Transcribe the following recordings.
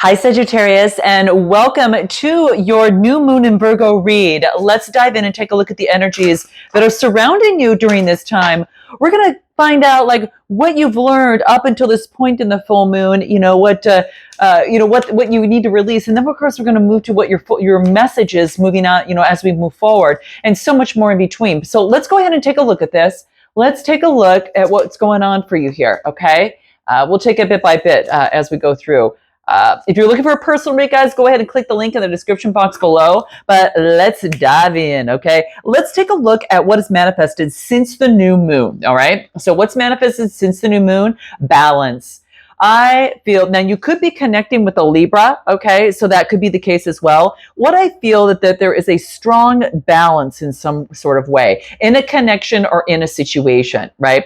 Hi, Sagittarius, and welcome to your new moon in Virgo read. Let's dive in and take a look at the energies that are surrounding you during this time. We're going to find out what you've learned up until this point in the full moon, what you need to release. And then of course we're going to move to what your message is moving on, as we move forward, and so much more in between. So let's go ahead and take a look at this. Let's take a look at what's going on for you here. Okay. We'll take it bit by bit as we go through. If you're looking for a personal read, guys, go ahead and click the link in the description box below. But let's dive in, okay? Let's take a look at what has manifested since the new moon, all right? So what's manifested since the new moon? Balance. I feel, now you could be connecting with a Libra, okay? So that could be the case as well. What I feel that there is a strong balance in some sort of way, in a connection or in a situation, right?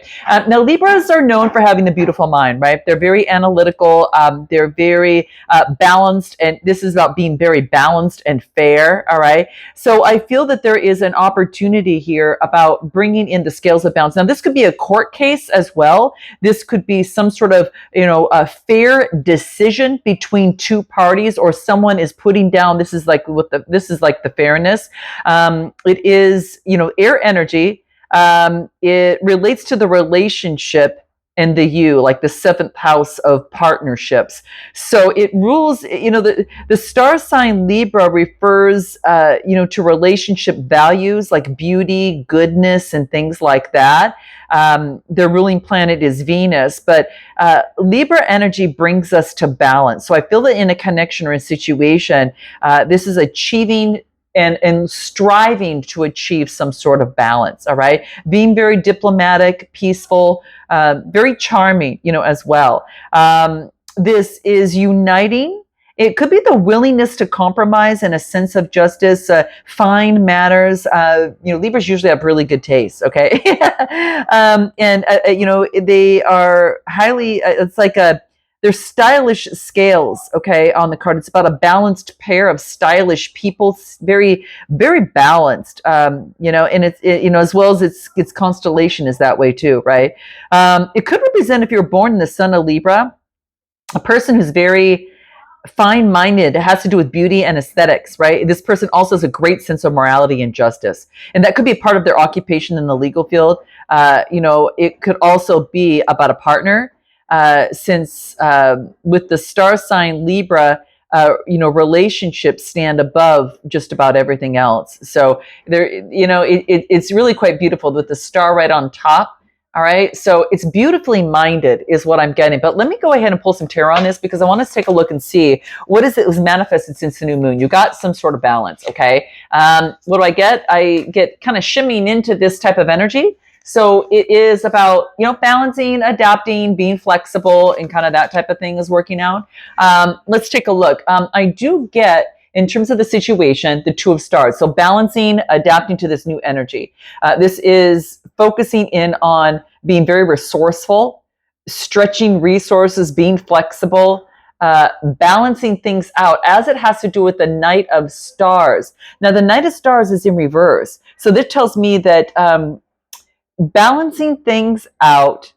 Now, Libras are known for having the beautiful mind, right? They're very analytical. They're very balanced, and this is about being very balanced and fair, all right? So I feel that there is an opportunity here about bringing in the scales of balance. Now, this could be a court case as well. This could be some sort of, a fair decision between two parties, or someone is putting down, this is like the fairness. It is, air energy. It relates to the relationship and like the seventh house of partnerships. So it rules, the star sign Libra refers, to relationship values like beauty, goodness, and things like that. Their ruling planet is Venus, but Libra energy brings us to balance. So I feel that in a connection or a situation, this is achieving and striving to achieve some sort of balance, all right? Being very diplomatic, peaceful, very charming, as well. This is uniting. It could be the willingness to compromise and a sense of justice, find matters. Libras usually have really good taste, okay? They are highly, they're stylish scales, okay, on the card. It's about a balanced pair of stylish people, very, very balanced, and as well as its constellation is that way too, right? It could represent, if you're born in the sun of Libra, a person who's very fine-minded. It has to do with beauty and aesthetics, right? This person also has a great sense of morality and justice, and that could be a part of their occupation in the legal field. It could also be about a partner, since with the star sign Libra, relationships stand above just about everything else. So there, it's really quite beautiful with the star right on top. All right, so it's beautifully minded is what I'm getting. But let me go ahead and pull some tarot on this, because I want us to take a look and see what is it was manifested since the new moon. You got some sort of balance, okay? What do I get? I get kind of shimmying into this type of energy. So it is about, balancing, adapting, being flexible, and kind of that type of thing is working out. Let's take a look. I do get, in terms of the situation, the Two of Stars. So balancing, adapting to this new energy. This is focusing in on being very resourceful, stretching resources, being flexible, balancing things out, as it has to do with the Knight of Stars. Now, the Knight of Stars is in reverse. So this tells me that balancing things out,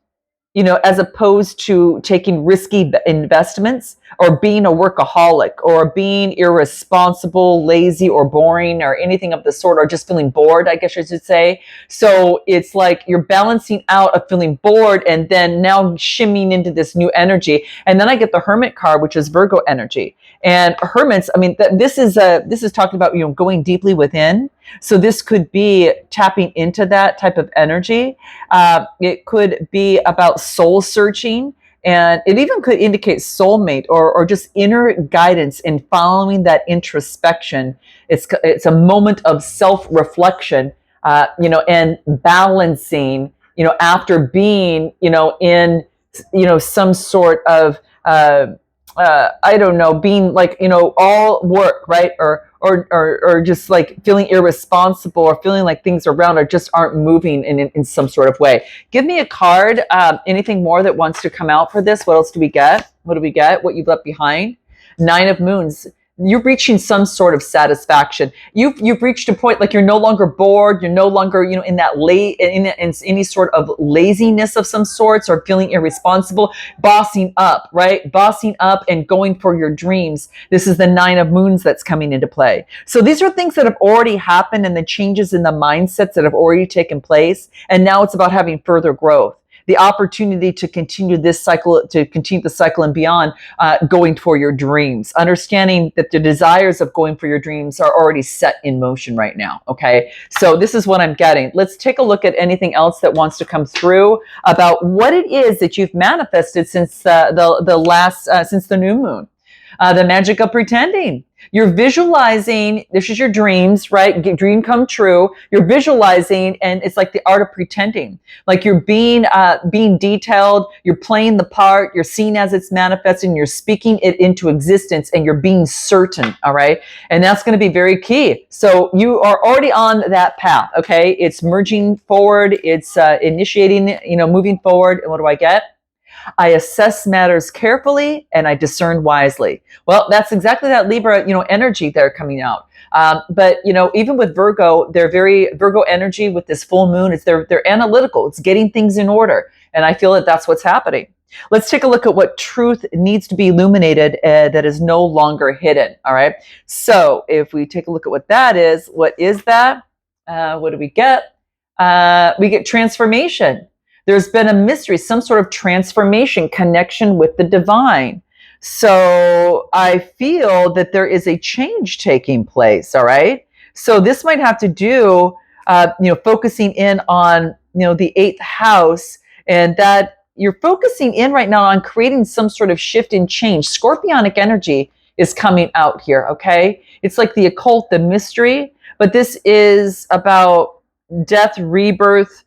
as opposed to taking risky investments, or being a workaholic, or being irresponsible, lazy, or boring, or anything of the sort, or just feeling bored, I guess I should say. So it's like you're balancing out of feeling bored, and then now shimmying into this new energy. And then I get the Hermit card, which is Virgo energy. And hermits, this is talking about, going deeply within. So this could be tapping into that type of energy. It could be about soul searching, and it even could indicate soulmate, or just inner guidance in following that introspection. It's a moment of self-reflection, and balancing, after being, in, some sort of, I don't know, being like, all work, right? Or just like feeling irresponsible, or feeling like things around aren't moving in some sort of way. Give me a card, anything more that wants to come out for this. What else do we get? What do we get? What you've left behind? Nine of Moons. you're reaching some sort of satisfaction. You've reached a point like you're no longer bored. You're no longer, in that in any sort of laziness of some sorts or feeling irresponsible. Bossing up, right? Bossing up and going for your dreams. This is the 9 of Moons that's coming into play. So these are things that have already happened and the changes in the mindsets that have already taken place. And now it's about having further growth. The opportunity to continue this cycle, to continue the cycle and beyond, going for your dreams, understanding that the desires of going for your dreams are already set in motion right now. Okay. So this is what I'm getting. Let's take a look at anything else that wants to come through about what it is that you've manifested since since the new moon. The magic of pretending. You're visualizing, this is your dreams, right? Dream come true. You're visualizing, and it's like the art of pretending. Like you're being detailed, you're playing the part, you're seeing as it's manifesting, you're speaking it into existence, and you're being certain, all right? And that's going to be very key. So you are already on that path, okay? It's merging forward, it's initiating, moving forward. And what do I get? I assess matters carefully and I discern wisely. Well, that's exactly that Libra, energy there coming out. But even with Virgo, they're very Virgo energy with this full moon. It's they're analytical. It's getting things in order, and I feel that that's what's happening. Let's take a look at what truth needs to be illuminated that is no longer hidden. All right. So if we take a look at what that is, what is that? What do we get? We get transformation. There's been a mystery, some sort of transformation, connection with the divine. So I feel that there is a change taking place, all right? So this might have to do, focusing in on, the 8th house, and that you're focusing in right now on creating some sort of shift and change. Scorpionic energy is coming out here, okay? It's like the occult, the mystery, but this is about death, rebirth,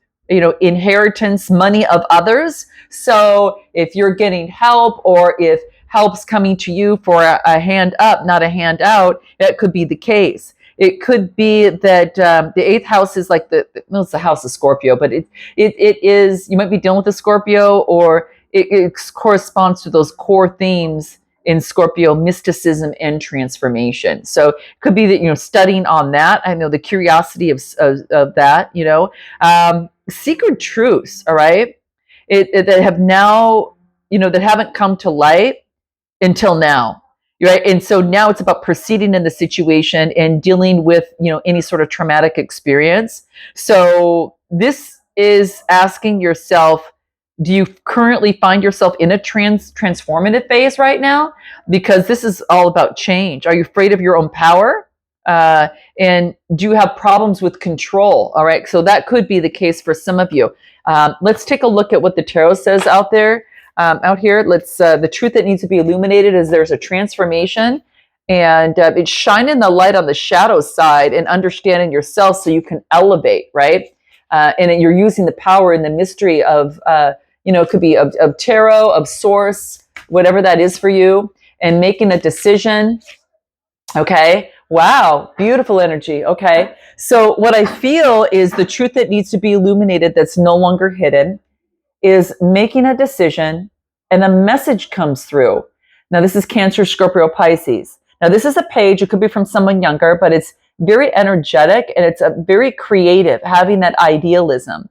inheritance, money of others. So if you're getting help, or if help's coming to you for a hand up, not a hand out, that could be the case. It could be that the 8th house is like it's the house of Scorpio, but it is, you might be dealing with a Scorpio, or it corresponds to those core themes in Scorpio: mysticism and transformation. So it could be that, studying on that. I know the curiosity of that, secret truths, all right, that have now, that haven't come to light until now, right? And so now it's about proceeding in the situation and dealing with, any sort of traumatic experience. So this is asking yourself, do you currently find yourself in a transformative phase right now? Because this is all about change. Are you afraid of your own power? And do you have problems with control? All right. So that could be the case for some of you. Let's take a look at what the tarot says out there, out here. The truth that needs to be illuminated is there's a transformation, and it's shining the light on the shadow side and understanding yourself so you can elevate, right? And you're using the power and the mystery of, it could be of tarot, of source, whatever that is for you, and making a decision. Okay. Wow. Beautiful energy. Okay. So what I feel is the truth that needs to be illuminated, that's no longer hidden, is making a decision and a message comes through. Now, this is Cancer, Scorpio, Pisces. Now, this is a page. It could be from someone younger, but it's very energetic and it's a very creative, having that idealism.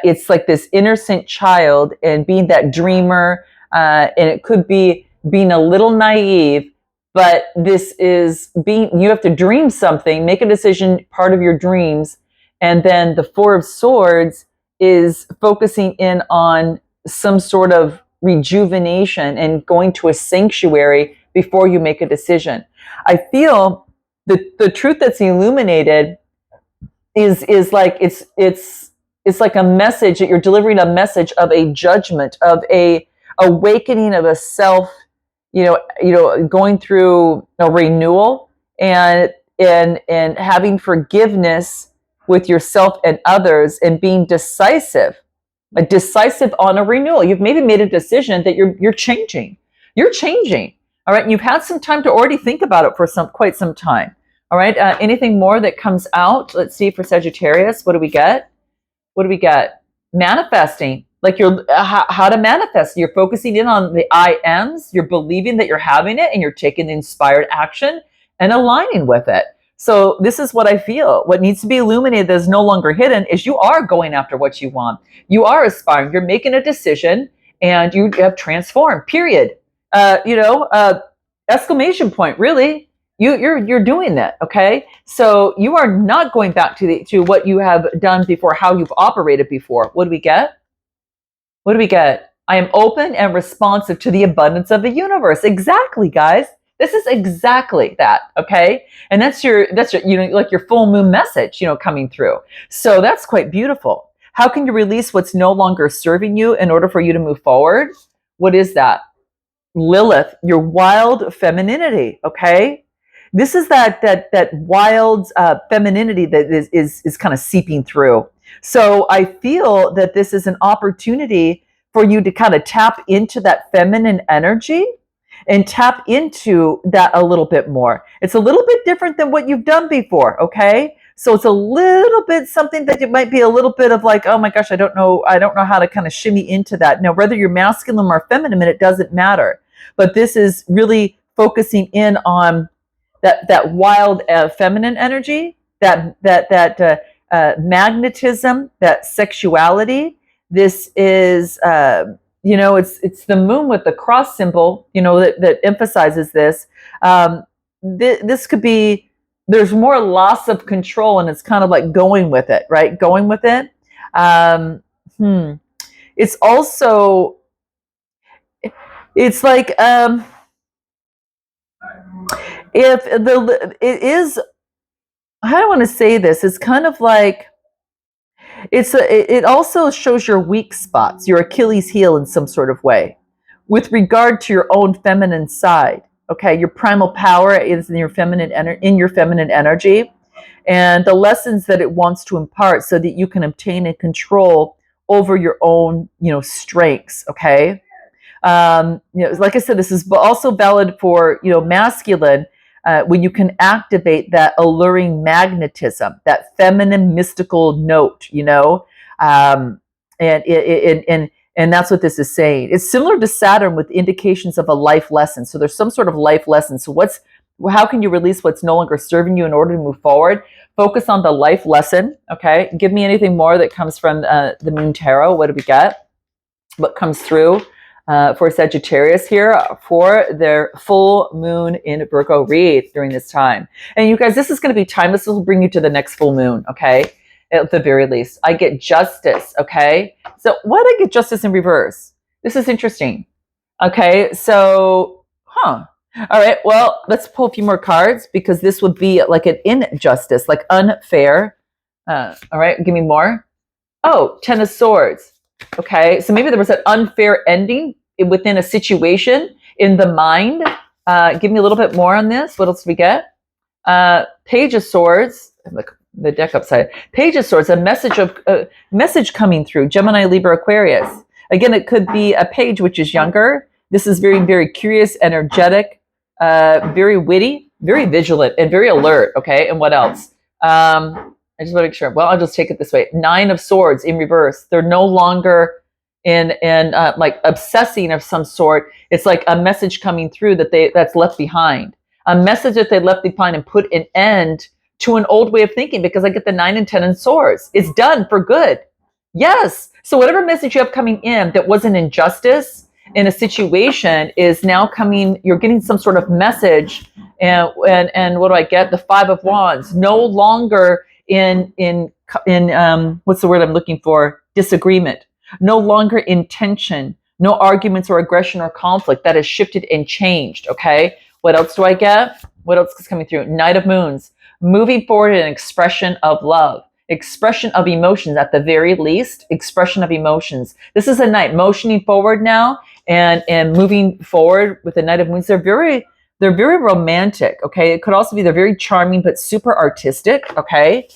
It's like this innocent child and being that dreamer. And it could be being a little naive, but this is you have to dream something, make a decision, part of your dreams. And then the 4 of Swords is focusing in on some sort of rejuvenation and going to a sanctuary before you make a decision. I feel the truth that's illuminated is like, it's like a message that you're delivering, a message of a judgment, of a awakening of a self, going through a renewal and having forgiveness with yourself and others, and being decisive on a renewal. You've maybe made a decision that you're changing. You're changing. All right. You've had some time to already think about it for quite some time. All right. Anything more that comes out? Let's see for Sagittarius. What do we get? What do we get? Manifesting. like you're how to manifest. You're focusing in on the I ams. You're believing that you're having it, and you're taking the inspired action and aligning with it. So this is what I feel. What needs to be illuminated that is no longer hidden is you are going after what you want. You are aspiring. You're making a decision, and you have transformed. Period. Exclamation point. Really, you're doing that. Okay. So you are not going back to what you have done before, how you've operated before. What do we get? What do we get? I am open and responsive to the abundance of the universe. Exactly, guys. This is exactly that, okay? And that's your like your full moon message, coming through. So that's quite beautiful. How can you release what's no longer serving you in order for you to move forward? What is that? Lilith, your wild femininity, okay? This is that wild femininity that is kind of seeping through. So I feel that this is an opportunity for you to kind of tap into that feminine energy and tap into that a little bit more. It's a little bit different than what you've done before, okay? So it's a little bit something that it might be a little bit of like, oh my gosh, I don't know how to kind of shimmy into that. Now, whether you're masculine or feminine, it doesn't matter. But this is really focusing in on that wild feminine energy, that magnetism, that sexuality. This is it's the moon with the cross symbol, that emphasizes this. This could be, there's more loss of control, and it's kind of like going with it, right? Going with it. It's also, it's like, it is, how do I want to say this? It's kind of like, it also shows your weak spots, your Achilles heel in some sort of way, with regard to your own feminine side. Okay, your primal power is in your feminine energy, and the lessons that it wants to impart, so that you can obtain and control over your own, strengths. Okay, like I said, this is also valid for masculine. When you can activate that alluring magnetism, that feminine mystical note, and that's what this is saying. It's similar to Saturn with indications of a life lesson. So there's some sort of life lesson. So how can you release what's no longer serving you in order to move forward? Focus on the life lesson. Okay, give me anything more that comes from the Moon Tarot. What do we get? What comes through? For Sagittarius here for their full moon in Virgo read during this time. And you guys, this is going to be timeless. This will bring you to the next full moon, okay? At the very least. I get justice, okay? So why did I get justice in reverse? This is interesting. Okay, so, All right, well, let's pull a few more cards, because this would be like an injustice, like unfair. All right, give me more. Oh, Ten of Swords. Okay, so maybe there was an unfair ending within a situation in the mind. Give me a little bit more on this. What else do we get? Page of Swords. Look, the deck upside. Page of Swords. A message coming through. Gemini, Libra, Aquarius. Again, it could be a page which is younger. This is very, very curious, energetic, very witty, very vigilant, and very alert. Okay, and what else? I just want to make sure. Well, I'll just take it this way. Nine of Swords in reverse. They're no longer in like obsessing of some sort. It's like a message coming through that's left behind. A message that they left behind and put an end to an old way of thinking, because I get the 9 and 10 in Swords. It's done for good. Yes. So whatever message you have coming in that was an injustice in a situation is now coming, you're getting some sort of message. And what do I get? The 5 of Wands. No longer in what's the word I'm looking for? Disagreement. No longer in tension. No arguments or aggression or conflict. That has shifted and changed. Okay. What else do I get? What else is coming through? Knight of Moons. Moving forward in expression of love. Expression of emotions, at the very least. Expression of emotions. This is a knight motioning forward now and moving forward with the Knight of Moons. They're very romantic, okay? It could also be they're very charming, but super artistic, okay?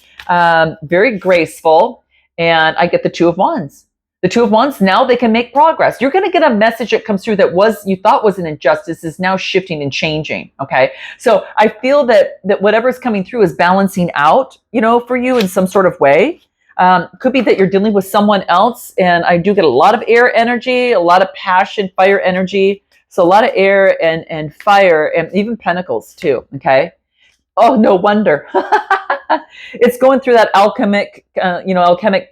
Very graceful. And I get the 2 of Wands. The 2 of Wands, now they can make progress. You're going to get a message that comes through that you thought was an injustice is now shifting and changing, okay? So I feel that whatever's coming through is balancing out, for you in some sort of way. Could be that you're dealing with someone else, and I do get a lot of air energy, a lot of passion, fire energy. So a lot of air and fire, and even pentacles too. Okay. Oh, no wonder. It's going through that alchemic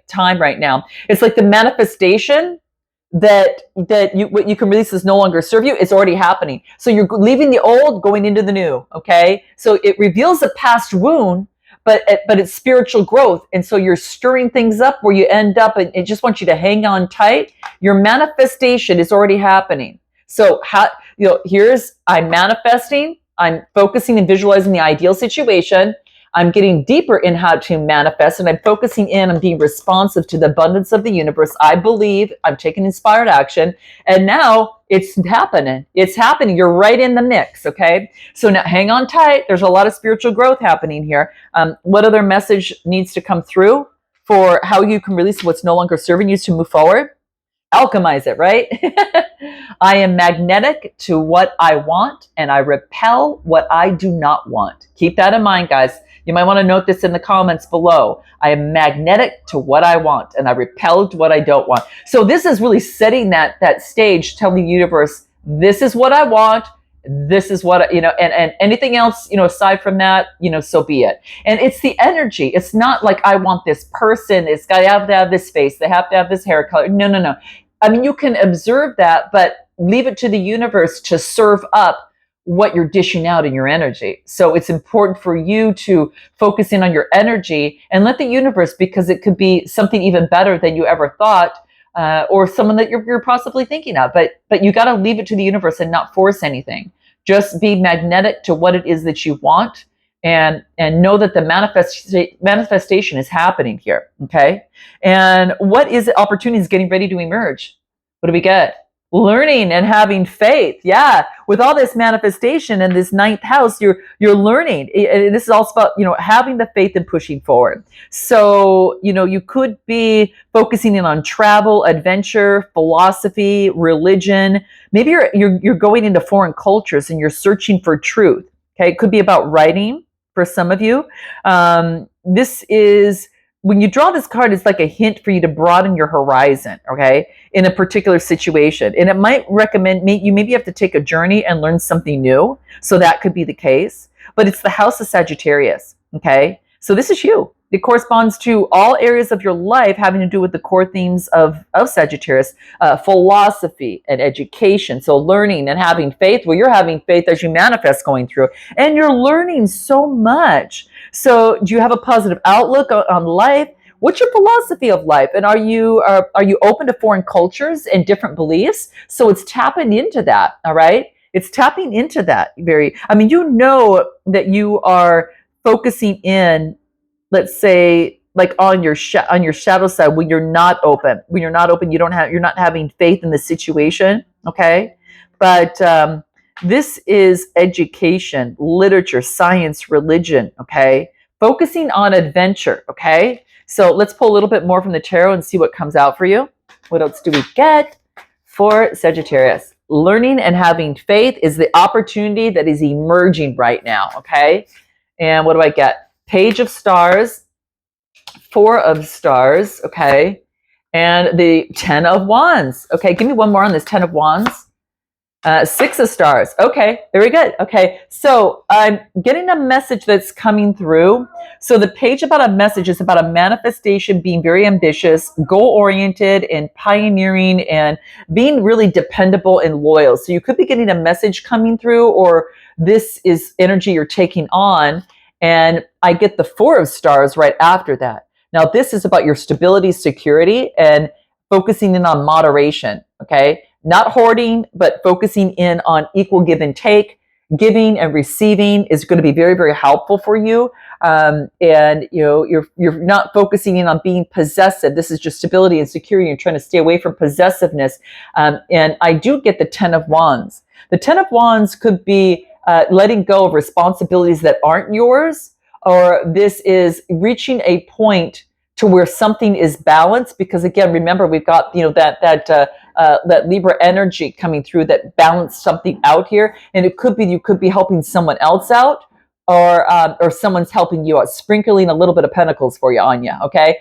time right now. It's like the manifestation that what you can release is no longer serve you. It's already happening. So you're leaving the old, going into the new. Okay. So it reveals a past wound, but it's spiritual growth. And so you're stirring things up where you end up, and it just wants you to hang on tight. Your manifestation is already happening. So I'm manifesting, I'm focusing and visualizing the ideal situation. I'm getting deeper in how to manifest, and I'm focusing in on being responsive to the abundance of the universe. I believe I'm taking inspired action, and now it's happening. It's happening. You're right in the mix. Okay. So now hang on tight. There's a lot of spiritual growth happening here. What other message needs to come through for how you can release what's no longer serving you to move forward? Alchemize it, right? I am magnetic to what I want, and I repel what I do not want. Keep that in mind, guys. You might want to note this in the comments below. I am magnetic to what I want, and I repel what I don't want. So this is really setting that stage, telling the universe, this is what I want. This is what, and anything else, aside from that, so be it. And it's the energy. It's not like I want this person. It's got to have this face. They have to have this hair color. No. I mean, you can observe that, but leave it to the universe to serve up what you're dishing out in your energy. So it's important for you to focus in on your energy and let the universe, because it could be something even better than you ever thought, or someone that you're possibly thinking of. But you got to leave it to the universe and not force anything. Just be magnetic to what it is that you want, and know that the manifestation is happening here. Okay. And what is the opportunities getting ready to emerge? What do we get? Learning and having faith. Yeah. With all this manifestation in this ninth house, you're learning. And this is also about, having the faith and pushing forward. So, you could be focusing in on travel, adventure, philosophy, religion. Maybe you're going into foreign cultures and you're searching for truth. Okay. It could be about writing for some of you. This is, when you draw this card, it's like a hint for you to broaden your horizon, okay, in a particular situation. And it might recommend you maybe have to take a journey and learn something new. So that could be the case. But it's the house of Sagittarius, okay? So this is you. It corresponds to all areas of your life having to do with the core themes of Sagittarius, philosophy and education. So learning and having faith. Well, you're having faith as you manifest going through, and you're learning so much. So do you have a positive outlook on life? What's your philosophy of life? And are you open to foreign cultures and different beliefs? So it's tapping into that, all right? It's tapping into that that you are focusing in, let's say, like on your shadow side, when you're not open, you're not having faith in the situation. Okay. But, this is education, literature, science, religion. Okay. Focusing on adventure. Okay. So let's pull a little bit more from the tarot and see what comes out for you. What else do we get for Sagittarius? Learning and having faith is the opportunity that is emerging right now. Okay. And what do I get? Page of Stars, Four of Stars, okay, and the 10 of Wands. Okay, give me one more on this 10 of Wands. Six of Stars. Okay, very good. Okay, so I'm getting a message that's coming through. So the page about a message is about a manifestation, being very ambitious, goal-oriented, and pioneering, and being really dependable and loyal. So you could be getting a message coming through, or this is energy you're taking on. And I get the Four of Stars right after that. Now, this is about your stability, security, and focusing in on moderation, okay? Not hoarding, but focusing in on equal give and take. Giving and receiving is going to be very, very helpful for you. And you're not focusing in on being possessive. This is just stability and security. You're trying to stay away from possessiveness. And I do get the 10 of Wands. The 10 of Wands could be letting go of responsibilities that aren't yours, or this is reaching a point to where something is balanced. Because again, remember, we've got that Libra energy coming through that balance something out here, and it could be you could be helping someone else out, or someone's helping you out, sprinkling a little bit of pentacles for you, Anya. Okay,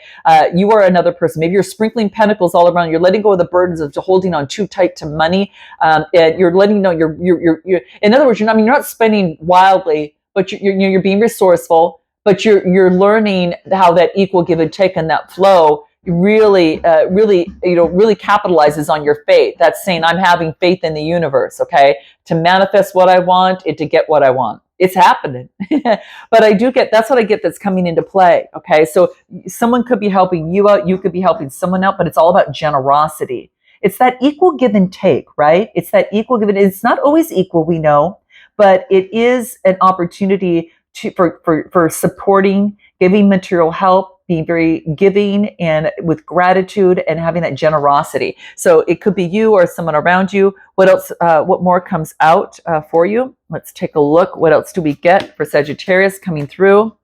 you are another person. Maybe you're sprinkling pentacles all around. You're letting go of the burdens of holding on too tight to money, and you're letting know you're. In other words, you're not spending wildly, but you're being resourceful. But you're learning how that equal give and take and that flow really capitalizes on your faith. That's saying I'm having faith in the universe, okay, to manifest what I want and to get what I want. It's happening. But I do get, that's what I get that's coming into play, okay? So someone could be helping you out, you could be helping someone out, but it's all about generosity. It's that equal give and take, right? It's that equal give and it's not always equal, we know, but it is an opportunity for supporting, giving material help, being very giving and with gratitude and having that generosity. So it could be you or someone around you. What else? What more comes out for you? Let's take a look. What else do we get for Sagittarius coming through?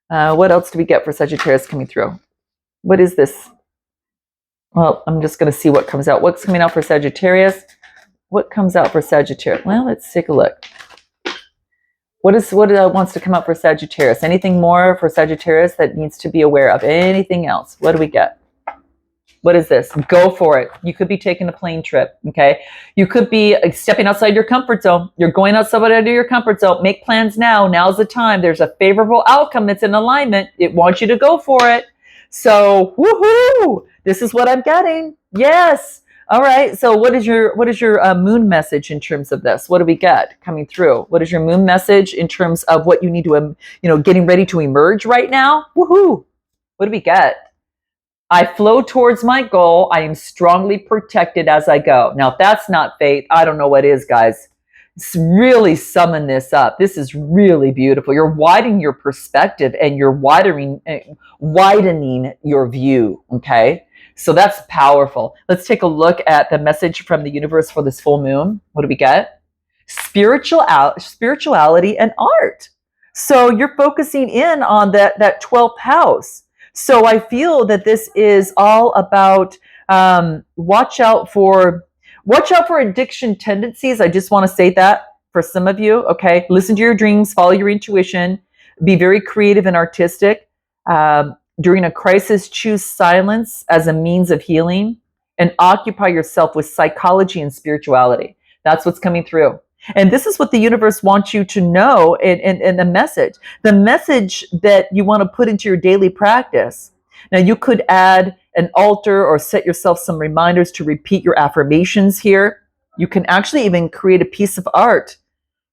What else do we get for Sagittarius coming through? What is this? Well, I'm just going to see what comes out. What's coming out for Sagittarius? What comes out for Sagittarius? Well, let's take a look. What wants to come up for Sagittarius? Anything more for Sagittarius that needs to be aware of? Anything else? What do we get? What is this? Go for it. You could be taking a plane trip, okay? You could be stepping outside your comfort zone. You're going outside of your comfort zone. Make plans now. Now's the time. There's a favorable outcome that's in alignment. It wants you to go for it. So, woohoo! This is what I'm getting. Yes. All right. So what is your moon message in terms of this? What do we get coming through? What is your moon message in terms of what you need to, getting ready to emerge right now? Woohoo! What do we get? I flow towards my goal. I am strongly protected as I go. Now, if that's not faith, I don't know what is, guys. Really summon this up. This is really beautiful. You're widening your perspective and you're widening your view. Okay. So that's powerful. Let's take a look at the message from the universe for this full moon. What do we get? Spirituality and art. So you're focusing in on that 12th house. So I feel that this is all about watch out for addiction tendencies. I just want to say that for some of you. Okay, listen to your dreams, follow your intuition, be very creative and artistic. During a crisis, choose silence as a means of healing and occupy yourself with psychology and spirituality. That's what's coming through. And this is what the universe wants you to know in the message. The message that you want to put into your daily practice. Now, you could add an altar or set yourself some reminders to repeat your affirmations here. You can actually even create a piece of art,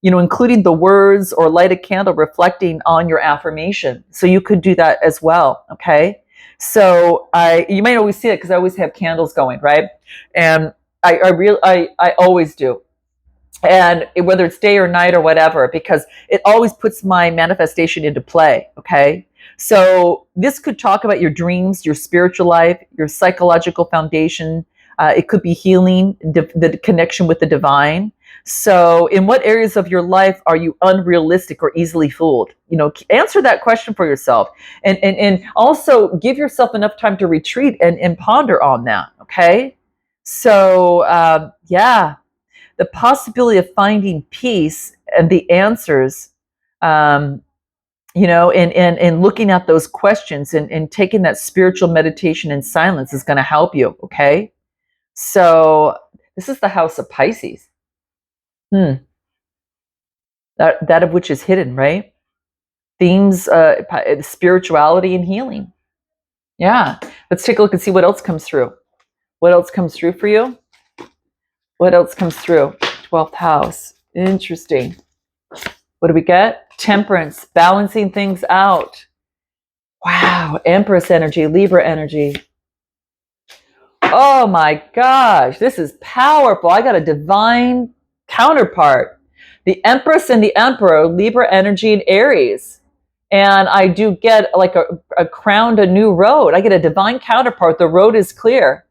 including the words, or light a candle reflecting on your affirmation. So you could do that as well, okay? So you might always see it because I always have candles going, right? And I always do. And whether it's day or night or whatever, because it always puts my manifestation into play, okay? So this could talk about your dreams, your spiritual life, your psychological foundation. It could be healing, the connection with the divine. So in what areas of your life are you unrealistic or easily fooled? Answer that question for yourself. And also give yourself enough time to retreat and ponder on that, okay? So, the possibility of finding peace and the answers, and looking at those questions and taking that spiritual meditation in silence is going to help you, okay? So this is the house of Pisces. That of which is hidden, right? Themes, spirituality and healing. Yeah. Let's take a look and see what else comes through. What else comes through for you? What else comes through? 12th house. Interesting. What do we get? Temperance, balancing things out. Wow. Empress energy, Libra energy. Oh my gosh. This is powerful. I got a divine counterpart. The Empress and the Emperor, Libra energy and Aries. And I do get like a crowned a new road. I get a divine counterpart. The road is clear.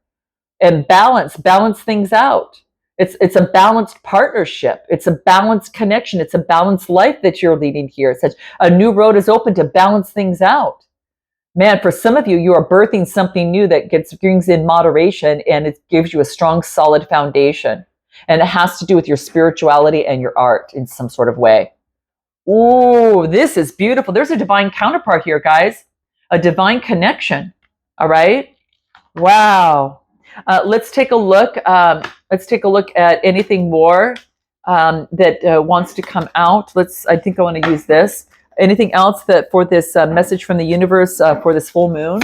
And balance things out. It's a balanced partnership. It's a balanced connection. It's a balanced life that you're leading here. It's such a new road is open to balance things out. Man, for some of you, you are birthing something new that brings in moderation, and it gives you a strong, solid foundation. And it has to do with your spirituality and your art in some sort of way. Ooh, this is beautiful. There's a divine counterpart here, guys. A divine connection. All right. Wow. Let's take a look. Let's take a look at anything more that wants to come out. I think I want to use this. Anything else that for this message from the universe for this full moon?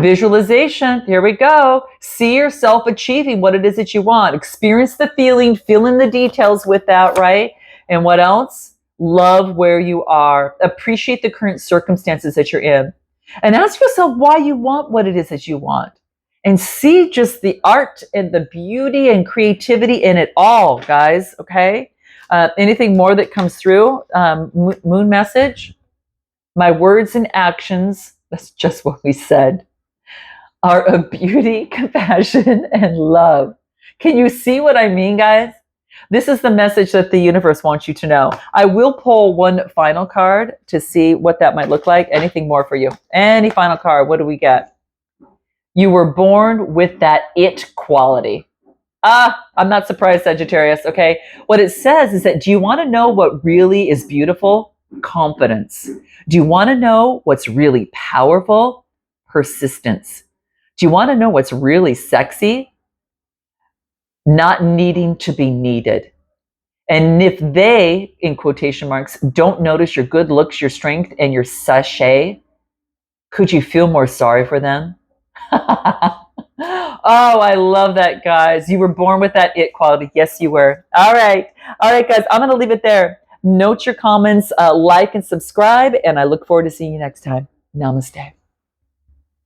Visualization. Here we go. See yourself achieving what it is that you want. Experience the feeling, fill in the details with that, right? And what else? Love where you are. Appreciate the current circumstances that you're in. And ask yourself why you want what it is that you want. And see just the art and the beauty and creativity in it all, guys, okay? Anything more that comes through? Moon message? My words and actions, that's just what we said, are of beauty, compassion, and love. Can you see what I mean, guys? This is the message that the universe wants you to know. I will pull one final card to see what that might look like. Anything more for you? Any final card? What do we get? You were born with that it quality. I'm not surprised, Sagittarius, okay? What it says is that, do you want to know what really is beautiful? Confidence. Do you want to know what's really powerful? Persistence. Do you want to know what's really sexy? Not needing to be needed. And if they, in quotation marks, don't notice your good looks, your strength, and your sachet, could you feel more sorry for them? Oh, I love that, guys. You were born with that it quality. Yes, you were. All right, guys, I'm going to leave it there. Note your comments, like and subscribe, and I look forward to seeing you next time. Namaste.